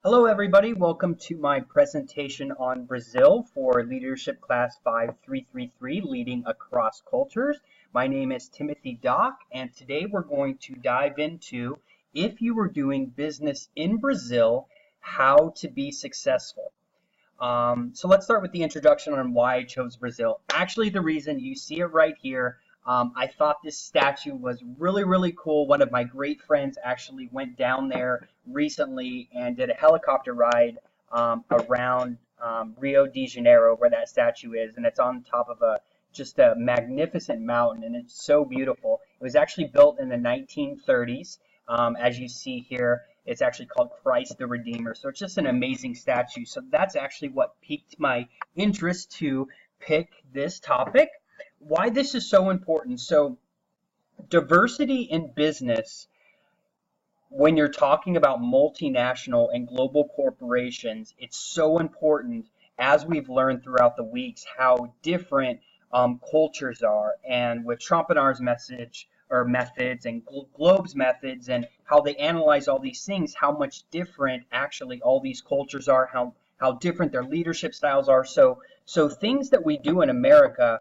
Hello everybody, welcome to my presentation on Brazil for Leadership Class 5333, Leading Across Cultures. My name is Timothy Dauk, and today we're going to dive into, if you were doing business in Brazil, how to be successful. So let's start with the introduction on why I chose Brazil. Actually, the reason, you see it right here. I thought this statue was really cool. One of my great friends actually went down there recently and did a helicopter ride around Rio de Janeiro, where that statue is, and it's on top of just a magnificent mountain, and it's so beautiful. It was actually built in the 1930s. As you see here, it's actually called Christ the Redeemer. So it's just an amazing statue. So that's actually what piqued my interest to pick this topic. Why this is so important. So diversity in business, when you're talking about multinational and global corporations, it's so important, as we've learned throughout the weeks, how different cultures are. And with Schopenhauer's message or methods and Globe's methods and how they analyze all these things, how much different actually all these cultures are, how different their leadership styles are. So things that we do in America,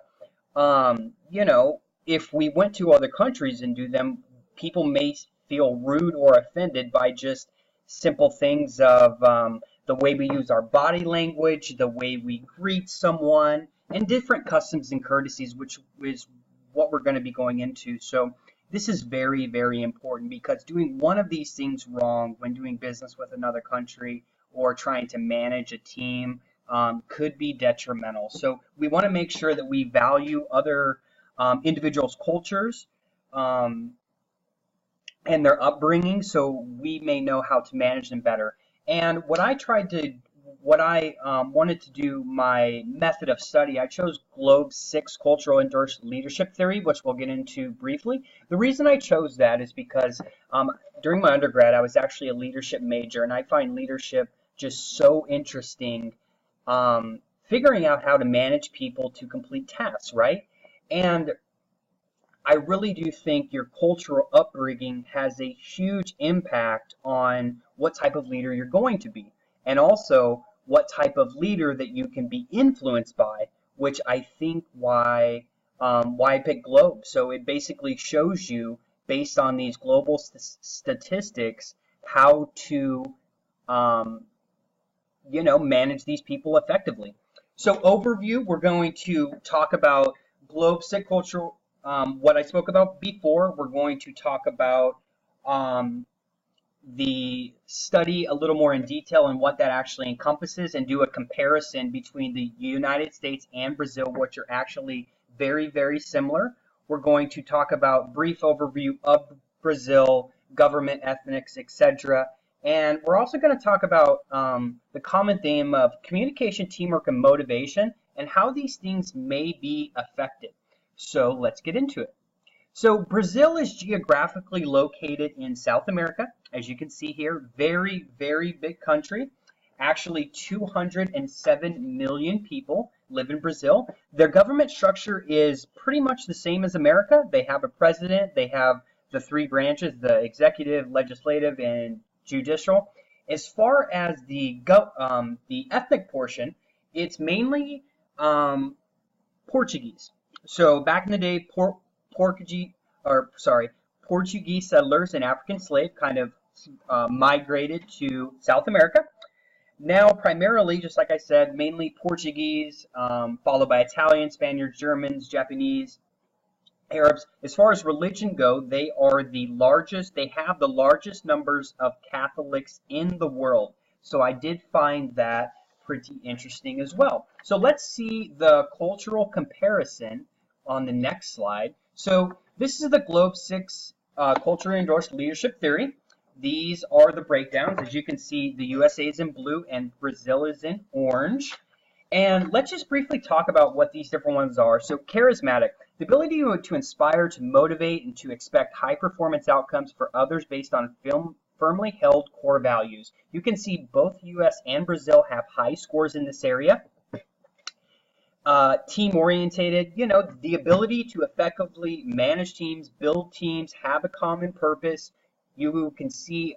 if we went to other countries and do them, people may feel rude or offended by just simple things of the way we use our body language, the way we greet someone, and different customs and courtesies, which is what we're going to be going into. So this is very important, because doing one of these things wrong when doing business with another country or trying to manage a team could be detrimental. So we want to make sure that we value other individuals' cultures and their upbringing, so we may know how to manage them better. And what I wanted to do, my method of study, I chose Globe's 6 cultural endorsed leadership theory, which we'll get into briefly. The reason I chose that is because during my undergrad, I was actually a leadership major, and I find leadership just so interesting, figuring out how to manage people to complete tasks, right? And I really do think your cultural upbringing has a huge impact on what type of leader you're going to be, and also what type of leader that you can be influenced by, which I think why I picked Globe. So it basically shows you, based on these global statistics, how to manage these people effectively. So overview, we're going to talk about Globe SIG cultural, what I spoke about before. We're going to talk about the study a little more in detail and what that actually encompasses, and do a comparison between the United States and Brazil, which are actually very similar. We're going to talk about brief overview of Brazil, government, ethnics, etc. And we're also going to talk about the common theme of communication, teamwork, and motivation, and how these things may be affected. So let's get into it. So Brazil is geographically located in South America. As you can see here, very big country. Actually, 207 million people live in Brazil. Their government structure is pretty much the same as America. They have a president. They have the 3 branches, the executive, legislative, and judicial. As far as the ethnic portion, it's mainly Portuguese. So back in the day, Portuguese settlers and African slaves kind of migrated to South America. Now, primarily, just like I said, mainly Portuguese, followed by Italian, Spaniards, Germans, Japanese, Arabs. As far as religion go, they are the largest. They have the largest numbers of Catholics in the world. So I did find that pretty interesting as well. So let's see the cultural comparison on the next slide. So this is the Globe 6 culturally endorsed leadership theory. These are the breakdowns. As you can see, the USA is in blue and Brazil is in orange. And let's just briefly talk about what these different ones are. So charismatic, the ability to inspire, to motivate, and to expect high performance outcomes for others based on firmly held core values. You can see both US and Brazil have high scores in this area. Team-orientated, the ability to effectively manage teams, build teams, have a common purpose. You can see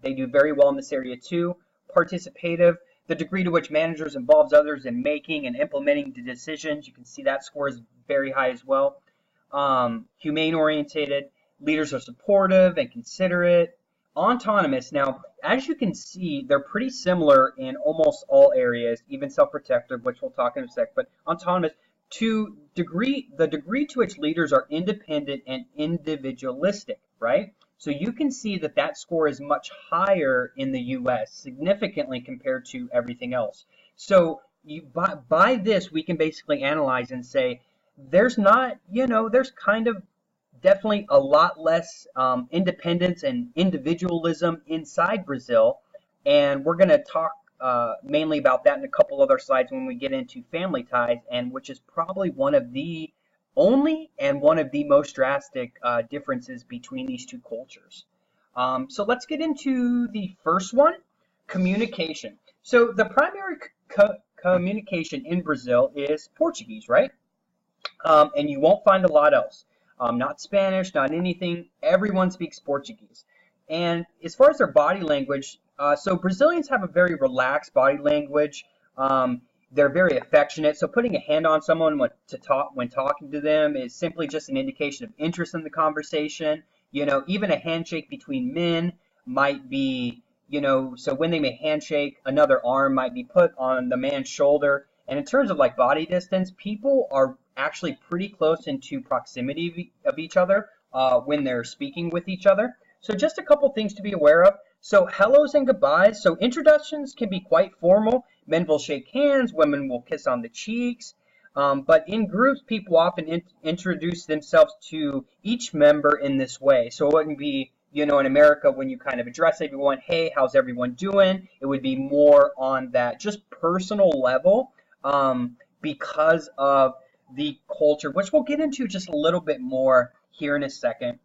they do very well in this area too. participative, the degree to which managers involves others in making and implementing the decisions. You can see that score is very high as well. Humane orientated, leaders are supportive and considerate. Autonomous. Now, as you can see, they're pretty similar in almost all areas, even self-protective, which we'll talk in a sec, but autonomous to the degree to which leaders are independent and individualistic, right? So you can see that that score is much higher in the US, significantly compared to everything else. So by this, we can basically analyze and say, there's not, there's kind of definitely a lot less independence and individualism inside Brazil. And we're going to talk mainly about that in a couple other slides when we get into family ties, and which is probably one of the only and one of the most drastic differences between these two cultures. So let's get into the first one, communication. So the primary communication in Brazil is Portuguese, right? And you won't find a lot else. Not Spanish, not anything. Everyone speaks Portuguese. And as far as their body language, so Brazilians have a very relaxed body language. They're very affectionate. So putting a hand on someone when talking to them is simply just an indication of interest in the conversation. Even a handshake between men might be, so when they may handshake, another arm might be put on the man's shoulder. And in terms of like body distance, people are actually pretty close into proximity of each other when they're speaking with each other. So just a couple things to be aware of. So hellos and goodbyes. So introductions can be quite formal. Men will shake hands, women will kiss on the cheeks. But in groups, people often introduce themselves to each member in this way. So it wouldn't be, in America, when you kind of address everyone, hey, how's everyone doing? It would be more on that just personal level because of the culture, which we'll get into just a little bit more here in a second.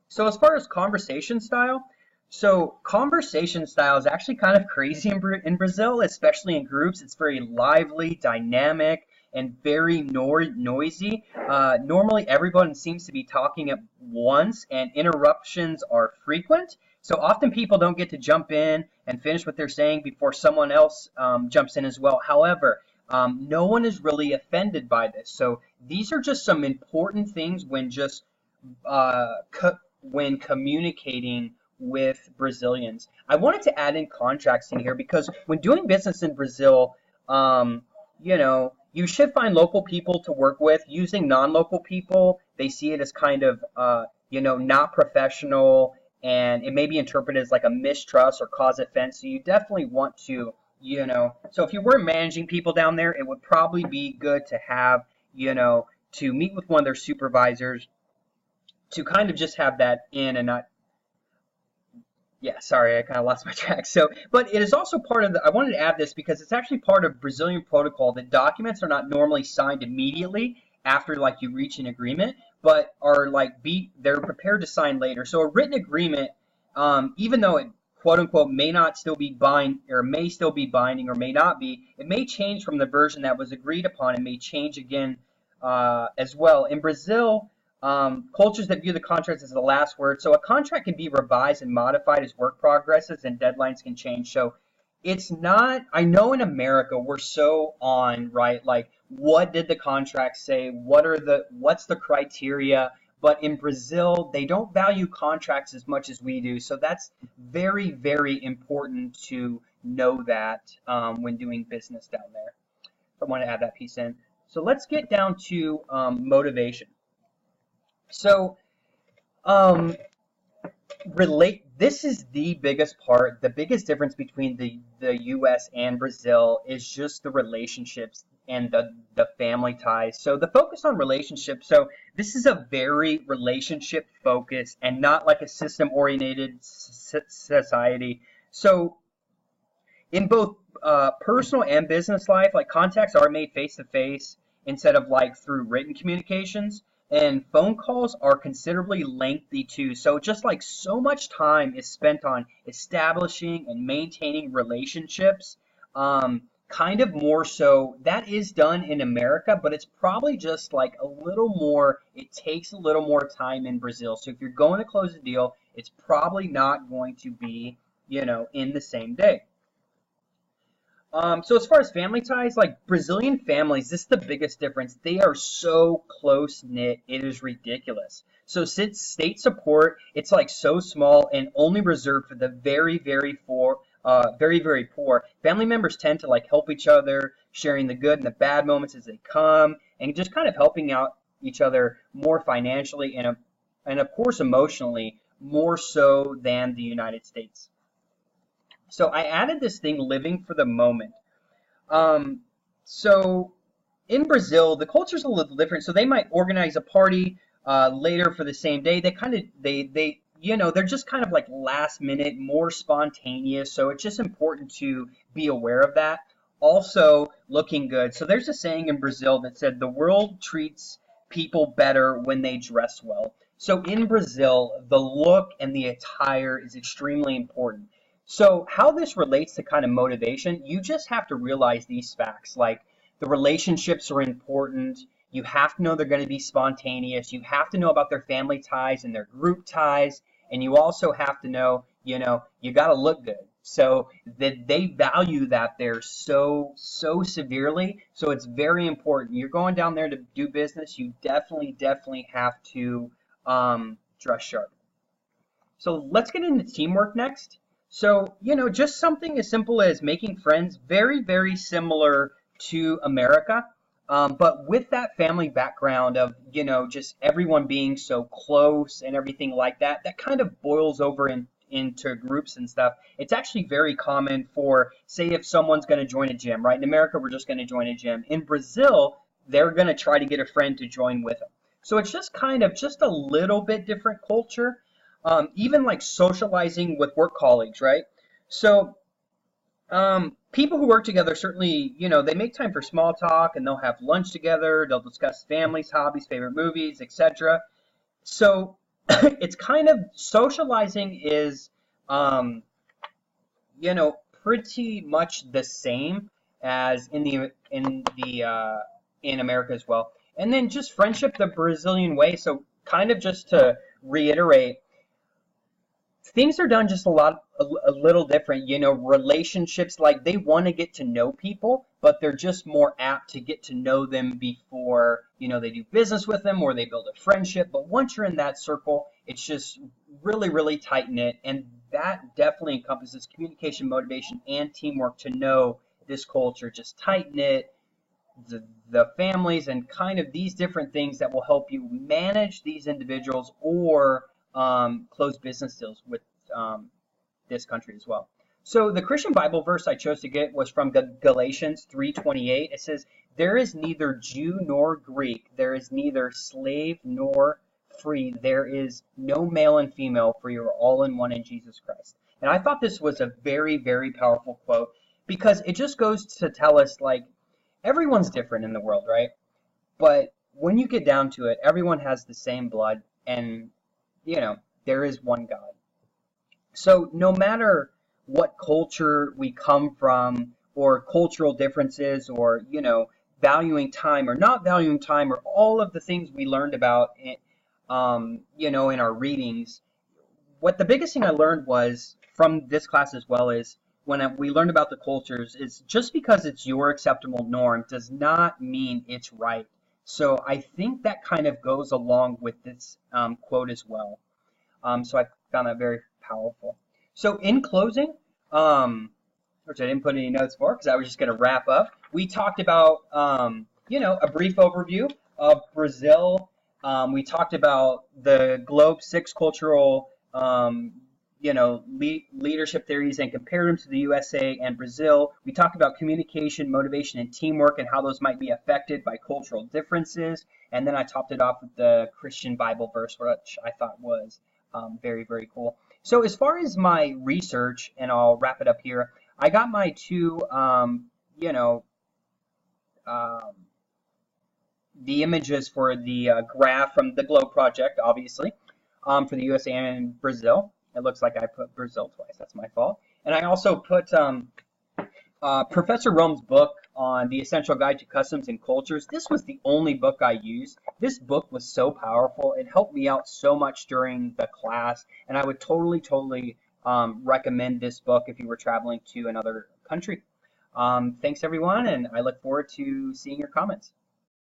So as far as conversation style, so conversation style is actually kind of crazy in Brazil, especially in groups. It's very lively, dynamic, and very noisy. Normally, everyone seems to be talking at once, and interruptions are frequent. So often people don't get to jump in and finish what they're saying before someone else jumps in as well. However, no one is really offended by this. So these are just some important things when when communicating with Brazilians. I wanted to add in contracts in here because when doing business in Brazil, you should find local people to work with. Using non-local people, they see it as kind of, not professional, and it may be interpreted as like a mistrust or cause offense. So you definitely want to, so if you were managing people down there, it would probably be good to have, to meet with one of their supervisors to kind of just have that in and not. Yeah, sorry, I kind of lost my track. So, but it is also part of I wanted to add this because it's actually part of Brazilian protocol that documents are not normally signed immediately after like you reach an agreement, but are they're prepared to sign later. So a written agreement, even though it quote unquote may still be binding or may not be, it may change from the version that was agreed upon and may change again as well. In Brazil, cultures that view the contract as the last word. So a contract can be revised and modified as work progresses and deadlines can change. So it's not, I know in America we're so on, right? Like, what did the contract say? What's the criteria? But in Brazil, they don't value contracts as much as we do. So that's very, very important to know that when doing business down there. I want to add that piece in. So let's get down to motivation. So, this is the biggest part. The biggest difference between the U.S. and Brazil is just the relationships and the family ties. So the focus on relationships. So this is a very relationship focused and not like a system-oriented society. So in both personal and business life, like contacts are made face-to-face instead of like through written communications. And phone calls are considerably lengthy too. So just like so much time is spent on establishing and maintaining relationships, kind of more so that is done in America, but it's probably just like a little more, it takes a little more time in Brazil. So if you're going to close a deal, it's probably not going to be, in the same day. So as far as family ties, like Brazilian families, this is the biggest difference. They are so close knit, it is ridiculous. So since state support, it's like so small and only reserved for the very poor. Family members tend to like help each other, sharing the good and the bad moments as they come, and just kind of helping out each other more financially and of course emotionally, more so than the United States. So I added this thing, living for the moment. Um, so in Brazil, the culture's a little different. So they might organize a party later for the same day. They kind of they they're just kind of like last minute, more spontaneous. So it's just important to be aware of that. Also, looking good. So there's a saying in Brazil that said the world treats people better when they dress well. So in Brazil, the look and the attire is extremely important. So how this relates to kind of motivation, you just have to realize these facts. Like the relationships are important. You have to know they're going to be spontaneous. You have to know about their family ties and their group ties. And you also have to know, you got to look good. So that they value that there so severely. So it's very important. You're going down there to do business. You definitely have to dress sharp. So let's get into teamwork next. So, just something as simple as making friends, very similar to America, but with that family background of, just everyone being so close and everything like that, that kind of boils over into groups and stuff. It's actually very common for, say, if someone's going to join a gym, right? In America, we're just going to join a gym. In Brazil, they're going to try to get a friend to join with them. So it's just kind of just a little bit different culture. Even like socializing with work colleagues, right? So people who work together certainly, they make time for small talk and they'll have lunch together. They'll discuss families, hobbies, favorite movies, etc. So it's kind of socializing is, pretty much the same as in America as well. And then just friendship the Brazilian way. So kind of just to reiterate, things are done just a little different. Relationships, like they want to get to know people, but they're just more apt to get to know them before, they do business with them or they build a friendship. But once you're in that circle, it's just really tight knit. And that definitely encompasses communication, motivation, and teamwork to know this culture, just tight knit, the families and kind of these different things that will help you manage these individuals or close business deals with this country as well. So the Christian Bible verse I chose to get was from Galatians 3:28. It says, "There is neither Jew nor Greek, there is neither slave nor free, there is no male and female, for you are all in one in Jesus Christ." And I thought this was a very powerful quote because it just goes to tell us, like, everyone's different in the world, right? But when you get down to it, everyone has the same blood and there is one God. So no matter what culture we come from or cultural differences or, valuing time or not valuing time or all of the things we learned about, in our readings, what the biggest thing I learned was from this class as well is when we learned about the cultures is just because it's your acceptable norm does not mean it's right. So I think that kind of goes along with this quote as well. So I found that very powerful. So in closing, which I didn't put any notes for because I was just going to wrap up, we talked about, a brief overview of Brazil. We talked about the Globe 6 cultural, leadership theories and compared them to the USA and Brazil. We talked about communication, motivation, and teamwork and how those might be affected by cultural differences. And then I topped it off with the Christian Bible verse, which I thought was very cool. So as far as my research, and I'll wrap it up here, I got my two, the images for the graph from the Globe Project, obviously, for the USA and Brazil. It looks like I put Brazil twice. That's my fault. And I also put Professor Rome's book on the Essential Guide to Customs and Cultures. This was the only book I used. This book was so powerful. It helped me out so much during the class. And I would totally recommend this book if you were traveling to another country. Thanks everyone, and I look forward to seeing your comments.